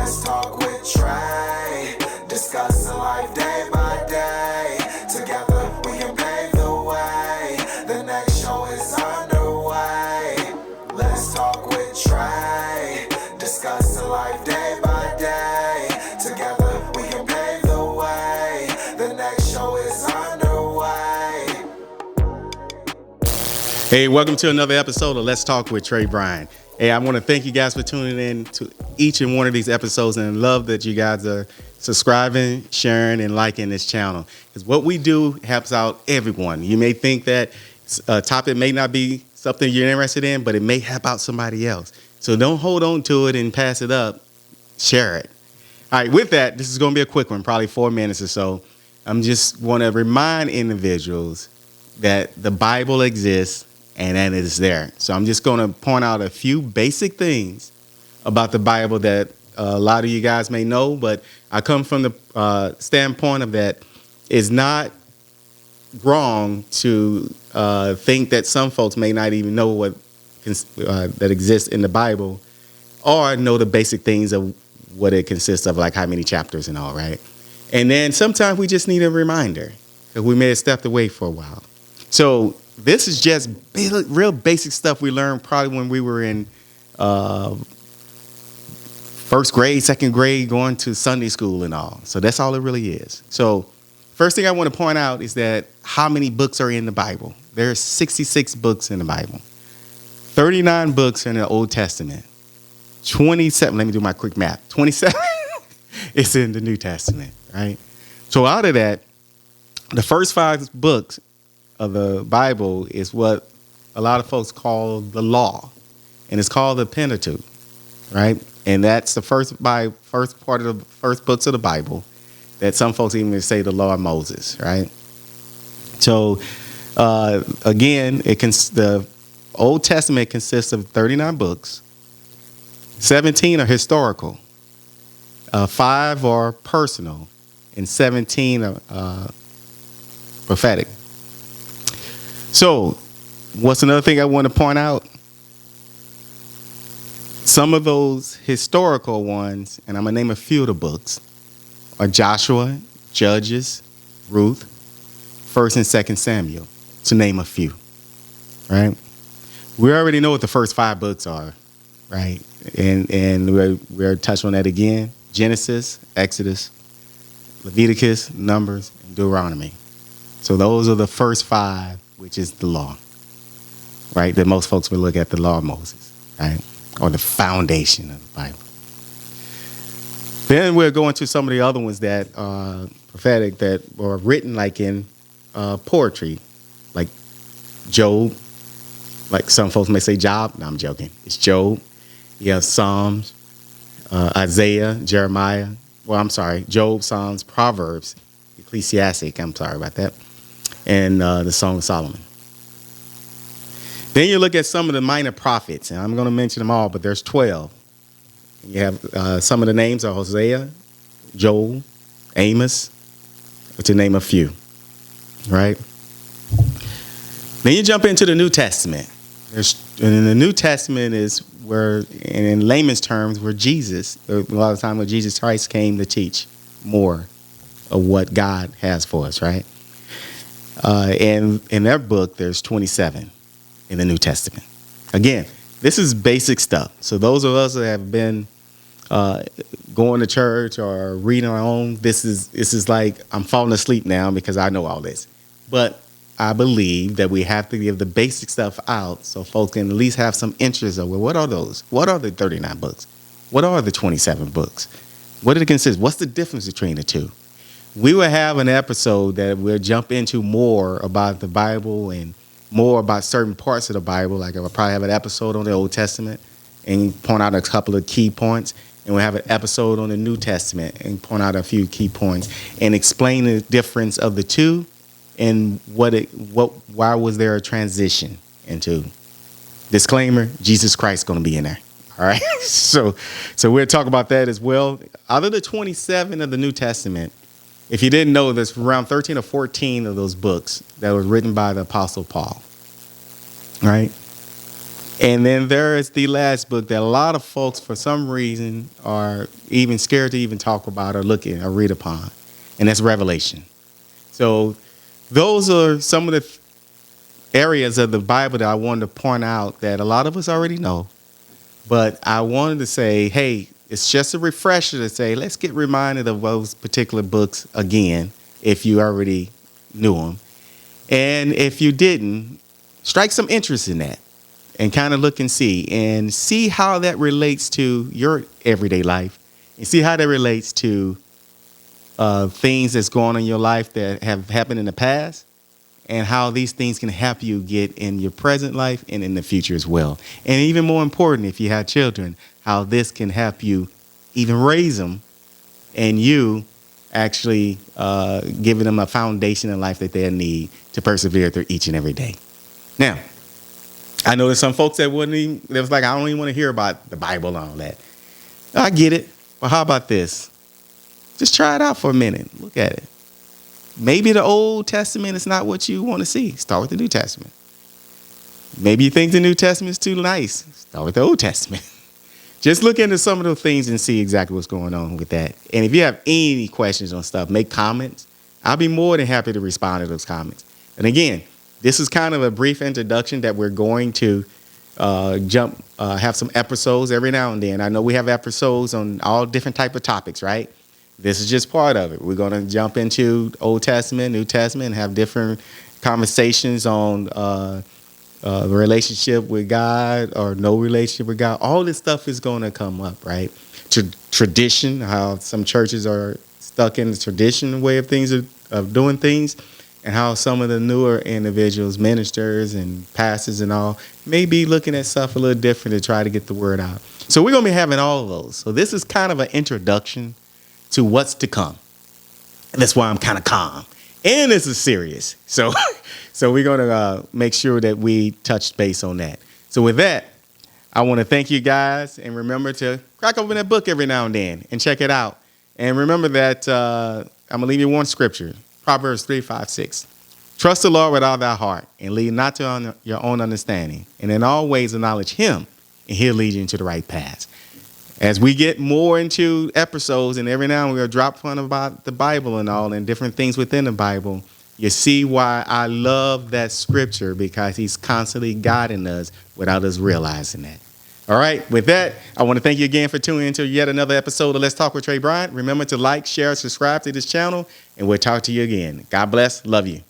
Let's talk with Trey. Discussing life day by day. Together we can pave the way. The next show is underway. Let's talk with Trey. Discussing life day by day. Together we can pave the way. The next show is underway. Hey, welcome to another episode of Let's Talk with Trey Bryan. Hey, I want to thank you guys for tuning in to each and one of these episodes, and I love that you guys are subscribing, sharing, and liking this channel. Because what we do helps out everyone. You may think that a topic may not be something you're interested in, but it may help out somebody else. So don't hold on to it and pass it up. Share it. All right, with that, this is going to be a quick one, probably 4 minutes or so. I'm just want to remind individuals that the Bible exists and that it is there. So I'm just going to point out a few basic things about the Bible that a lot of you guys may know, but I come from the standpoint of that it's not wrong to think that some folks may not even know what that exists in the Bible or know the basic things of what it consists of, like how many chapters and all, right? And then sometimes we just need a reminder because we may have stepped away for a while. So this is just real basic stuff we learned probably when we were in first grade, second grade, going to Sunday school and all. So that's all it really is. So first thing I want to point out is that how many books are in the Bible? There are 66 books in the Bible. 39 books in the Old Testament. 27, let me do my quick math. 27 is in the New Testament, right? So out of that, the first 5 books of the Bible is what a lot of folks call the law, and it's called the Pentateuch, right? And that's the first part of the first books of the Bible that some folks even say the law of Moses, right? So again, the Old Testament consists of 39 books. 17 are historical, 5 are personal, and 17 are prophetic. So, what's another thing I want to point out? Some of those historical ones, and I'm going to name a few of the books, are Joshua, Judges, Ruth, 1st and 2nd Samuel, to name a few, right? We already know what the first 5 books are, right? And we're touching on that again. Genesis, Exodus, Leviticus, Numbers, and Deuteronomy. So those are the first 5, which is the law, right? That most folks would look at the law of Moses, right? Or the foundation of the Bible. Then we're going to some of the other ones that are prophetic that were written like in poetry, like Job. Like some folks may say Job. No, I'm joking. It's Job. You have Psalms, Isaiah, Jeremiah. Well, I'm sorry. Job, Psalms, Proverbs, Ecclesiastic. I'm sorry about that. And the Song of Solomon. Then you look at some of the minor prophets, and I'm going to mention them all, but there's 12. You have some of the names are Hosea, Joel, Amos, to name a few, right? Then you jump into the New Testament. And the New Testament is where, and in layman's terms, where Jesus, a lot of time when Jesus Christ came to teach more of what God has for us, right? And in their book, there's 27 in the New Testament. Again, this is basic stuff. So those of us that have been going to church or reading our own, this is like I'm falling asleep now because I know all this. But I believe that we have to give the basic stuff out so folks can at least have some interest of, well, what are those? What are the 39 books? What are the 27 books? What do they consist? What's the difference between the two? We will have an episode that we'll jump into more about the Bible and more about certain parts of the Bible. Like I'll probably have an episode on the Old Testament and point out a couple of key points. And we'll have an episode on the New Testament and point out a few key points and explain the difference of the two and why was there a transition into. Disclaimer, Jesus Christ going to be in there. All right. So we'll talk about that as well. Out of the 27 of the New Testament, if you didn't know, there's around 13 or 14 of those books that were written by the Apostle Paul. Right? And then there is the last book that a lot of folks, for some reason, are even scared to even talk about or look at or read upon, and that's Revelation. So those are some of the areas of the Bible that I wanted to point out that a lot of us already know. But I wanted to say, hey, it's just a refresher to say, let's get reminded of those particular books again, if you already knew them. And if you didn't, strike some interest in that and kind of look and see how that relates to your everyday life and see how that relates to things that's going on in your life that have happened in the past and how these things can help you get in your present life and in the future as well. And even more important, if you have children, how this can help you even raise them and you actually giving them a foundation in life that they need to persevere through each and every day. Now, I know there's some folks that was like, I don't even want to hear about the Bible and all that. I get it. But how about this? Just try it out for a minute. Look at it. Maybe the Old Testament is not what you want to see. Start with the New Testament. Maybe you think the New Testament is too nice. Start with the Old Testament. Just look into some of those things and see exactly what's going on with that. And if you have any questions on stuff, make comments. I'll be more than happy to respond to those comments. And again, this is kind of a brief introduction that we're going to have some episodes every now and then. I know we have episodes on all different type of topics, right? This is just part of it. We're going to jump into Old Testament, New Testament, and have different conversations on the relationship with God or no relationship with God. All this stuff is going to come up, right? Tradition, how some churches are stuck in the tradition way of things, of doing things, and how some of the newer individuals, ministers and pastors and all, may be looking at stuff a little different to try to get the word out. So we're going to be having all of those. So this is kind of an introduction to what's to come. And that's why I'm kind of calm. And this is serious. So we're going to make sure that we touch base on that. So with that, I want to thank you guys. And remember to crack open that book every now and then and check it out. And remember that I'm going to leave you one scripture. Proverbs 3:5-6. Trust the Lord with all thy heart and lean not to your own understanding. And in all ways acknowledge him and he'll lead you into the right path. As we get more into episodes and every now and then we'll drop one about the Bible and all and different things within the Bible, you see why I love that scripture, because he's constantly guiding us without us realizing that. All right. With that, I want to thank you again for tuning into yet another episode of Let's Talk with Trey Bryant. Remember to like, share, subscribe to this channel, and we'll talk to you again. God bless. Love you.